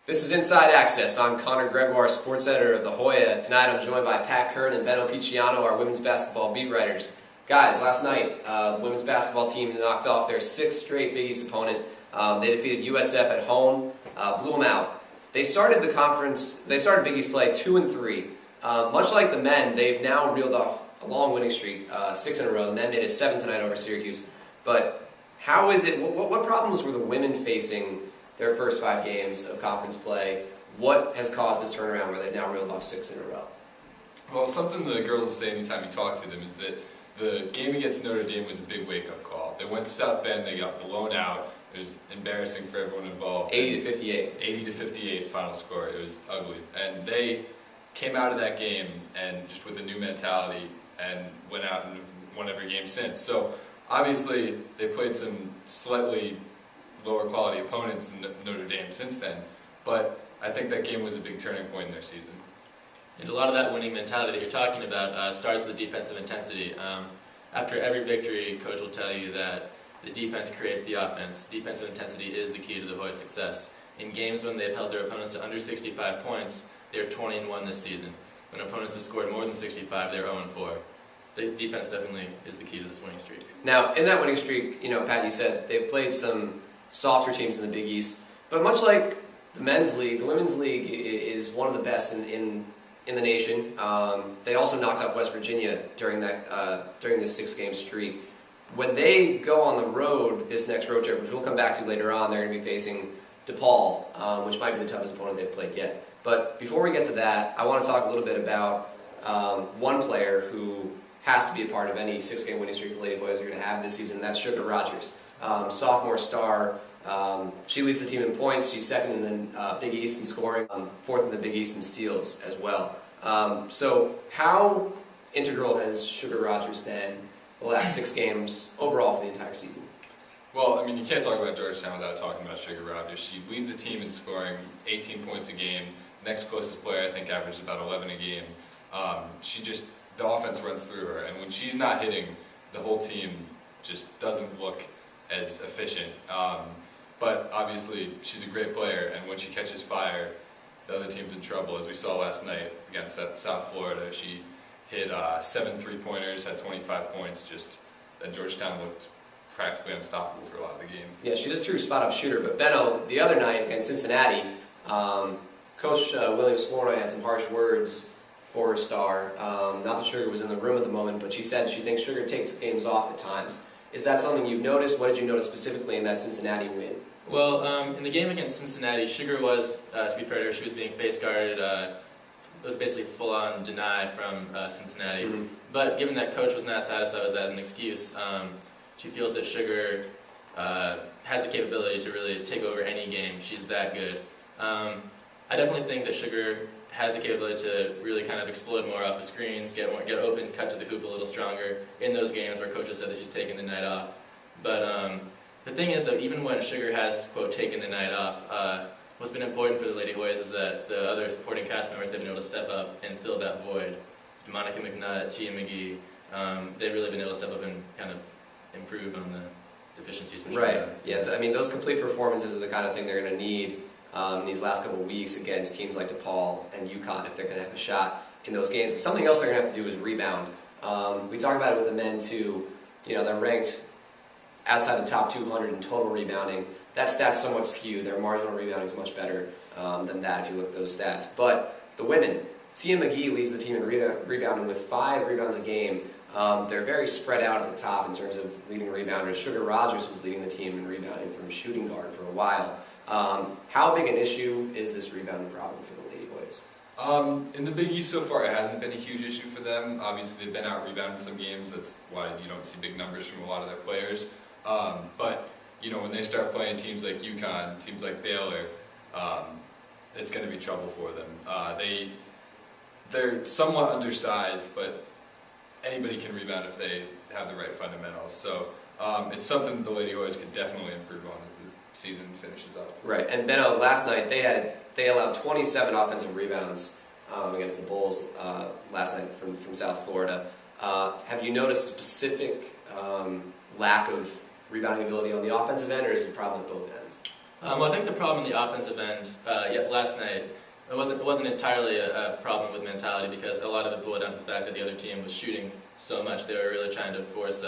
This is Inside Access. I'm Connor Gregoire, sports editor of the Hoya. Tonight I'm joined by Pat Curran and Beno Picciano, our women's basketball beat writers. Guys, last night the women's basketball team knocked off their sixth straight Big East opponent. They defeated USF at home, blew them out. They started Big East play 2-3. Much like the men, they've now reeled off a long winning streak, 6 in a row. The men made it 7 tonight over Syracuse. But how is it? What problems were the women facing their first 5 games of conference play? What has caused this turnaround where they've now reeled off 6 in a row? Well, something the girls will say anytime you talk to them is that the game against Notre Dame was a big wake-up call. They went to South Bend, they got blown out. It was embarrassing for everyone involved. 80-58. 80-58 final score. It was ugly. And they came out of that game and just with a new mentality and went out and won every game since. So obviously they played some slightly lower quality opponents than Notre Dame since then, but I think that game was a big turning point in their season. And a lot of that winning mentality that you're talking about starts with defensive intensity. After every victory, coach will tell you that the defense creates the offense. Defensive intensity is the key to the Hoyas' success. In games when they've held their opponents to under 65 points, they're 20-1 this season. When opponents have scored more than 65, they're 0-4. The defense definitely is the key to this winning streak. Now, in that winning streak, Pat, you said they've played some softer teams in the Big East, but much like the men's league, the women's league is one of the best in the nation. They also knocked out West Virginia during this 6-game streak. When they go on the road, this next road trip, which we'll come back to later on, they're going to be facing DePaul, which might be the toughest opponent they've played yet. But before we get to that, I want to talk a little bit about one player who has to be a part of any 6-game winning streak the Lady Hoyas are going to have this season, and that's Sugar Rogers. Sophomore star. She leads the team in points. She's second in the Big East in scoring, fourth in the Big East in steals as well. So how integral has Sugar Rogers been the last 6 games overall for the entire season? Well, I mean, you can't talk about Georgetown without talking about Sugar Rogers. She leads the team in scoring, 18 points a game. Next closest player, I think, averaged about 11 a game. The offense runs through her, and when she's not hitting, the whole team just doesn't look as efficient. But obviously, she's a great player, and when she catches fire, the other team's in trouble. As we saw last night against South Florida, she hit 7 3-pointers, had 25 points, and Georgetown looked practically unstoppable for a lot of the game. Yeah, she's a true spot-up shooter. But Beno, the other night against Cincinnati, Coach Williams Flournoy had some harsh words for her star. Not that Sugar was in the room at the moment, but she said she thinks Sugar takes games off at times. Is that something you've noticed? What did you notice specifically in that Cincinnati win? Well, in the game against Cincinnati, Sugar was, to be fair to her, she was being face guarded. It was basically full-on deny from Cincinnati. Mm-hmm. But given that coach was not satisfied with that as an excuse, she feels that Sugar has the capability to really take over any game. She's that good. I definitely think that Sugar has the capability to really kind of explode more off the screens, get open, cut to the hoop a little stronger in those games where coaches said that she's taking the night off. But the thing is, though, even when Sugar has, quote, taken the night off, what's been important for the Lady Hoyas is that the other supporting cast members have been able to step up and fill that void. Monica McNutt, Tia McGee, they've really been able to step up and kind of improve on the deficiencies from Sugar. Right, yeah, I mean, those complete performances are the kind of thing they're going to need these last couple of weeks against teams like DePaul and UConn if they're going to have a shot in those games. But something else they're going to have to do is rebound. We talk about it with the men too. They're ranked outside the top 200 in total rebounding. That stat's somewhat skewed. Their marginal rebounding is much better than that if you look at those stats. But the women, Tia McGee leads the team in rebounding with 5 rebounds a game. They're very spread out at the top in terms of leading rebounders. Sugar Rogers was leading the team in rebounding from shooting guard for a while. How big an issue is this rebounding problem for the Lady Hoyas? In the Big East so far, it hasn't been a huge issue for them. Obviously, they've been out-rebounding some games. That's why you don't see big numbers from a lot of their players. But when they start playing teams like UConn, teams like Baylor, it's going to be trouble for them. They're somewhat undersized, but anybody can rebound if they have the right fundamentals. So it's something the Lady Hoyas could definitely improve on as the season finishes up. Right, and Beno, last night they allowed 27 offensive rebounds against the Bulls last night from South Florida. Have you noticed a specific lack of rebounding ability on the offensive end, or is it a problem at both ends? Well, I think the problem in the offensive end, last night, it wasn't entirely a problem with mentality because a lot of it boiled down to the fact that the other team was shooting so much. They were really trying to force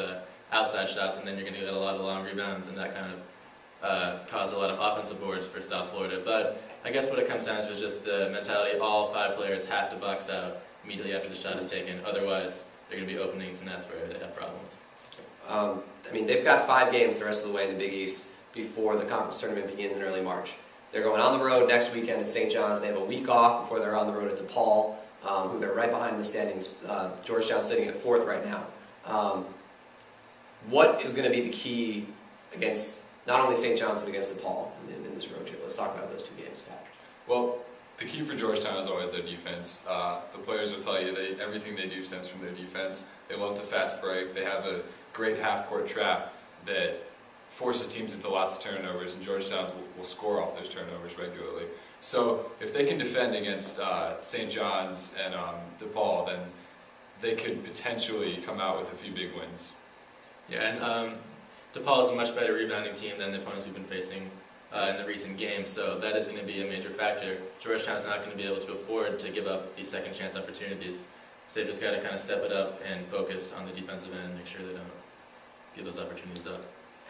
outside shots, and then you're going to get a lot of long rebounds, and that kind of caused a lot of offensive boards for South Florida. But I guess what it comes down to is just the mentality. All 5 players have to box out immediately after the shot is taken. Otherwise, there are going to be openings, and that's where they have problems. I mean, they've got 5 games the rest of the way in the Big East before the conference tournament begins in early March. They're going on the road next weekend at St. John's. They have a week off before they're on the road at DePaul, who they're right behind in the standings. Georgetown's sitting at 4th right now. What is going to be the key against not only St. John's but against DePaul in this road trip? Let's talk about those 2 games, Pat. Well, the key for Georgetown is always their defense. The players will tell you everything they do stems from their defense. They love to fast break. They have a great half-court trap that forces teams into lots of turnovers, and Georgetown will score off those turnovers regularly. So if they can defend against St. John's and DePaul, then they could potentially come out with a few big wins. Yeah, and DePaul is a much better rebounding team than the opponents we've been facing in the recent games, so that is going to be a major factor. Georgetown's not going to be able to afford to give up these second chance opportunities, so they've just got to kind of step it up and focus on the defensive end and make sure they don't give those opportunities up.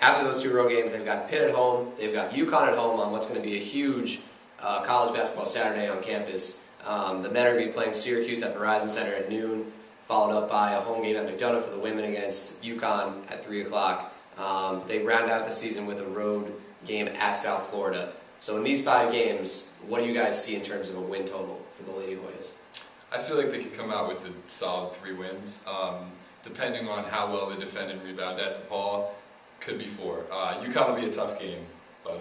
After those 2 road games, they've got Pitt at home, they've got UConn at home on what's going to be a huge college basketball Saturday on campus. The men are going to be playing Syracuse at Verizon Center at noon, followed up by a home game at McDonough for the women against UConn at 3 o'clock. They round out the season with a road game at South Florida. So in these 5 games, what do you guys see in terms of a win total for the Lady Hoyas? I feel like they could come out with a solid 3 wins. Depending on how well they defend and rebound at DePaul, could be 4. UConn will be a tough game, but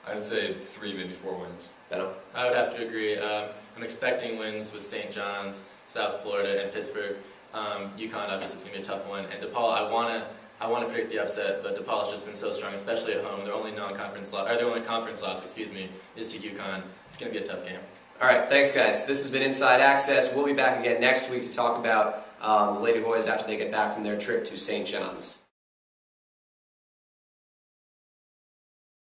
I'd say 3, maybe 4 wins. Beno? I would have to agree. I'm expecting wins with St. John's, South Florida, and Pittsburgh. UConn obviously is going to be a tough one, and DePaul I want to predict the upset, but DePaul has just been so strong, especially at home. Their only conference loss, is to UConn. It's going to be a tough game. All right, thanks guys. This has been Inside Access. We'll be back again next week to talk about the Lady Hoyas after they get back from their trip to St. John's.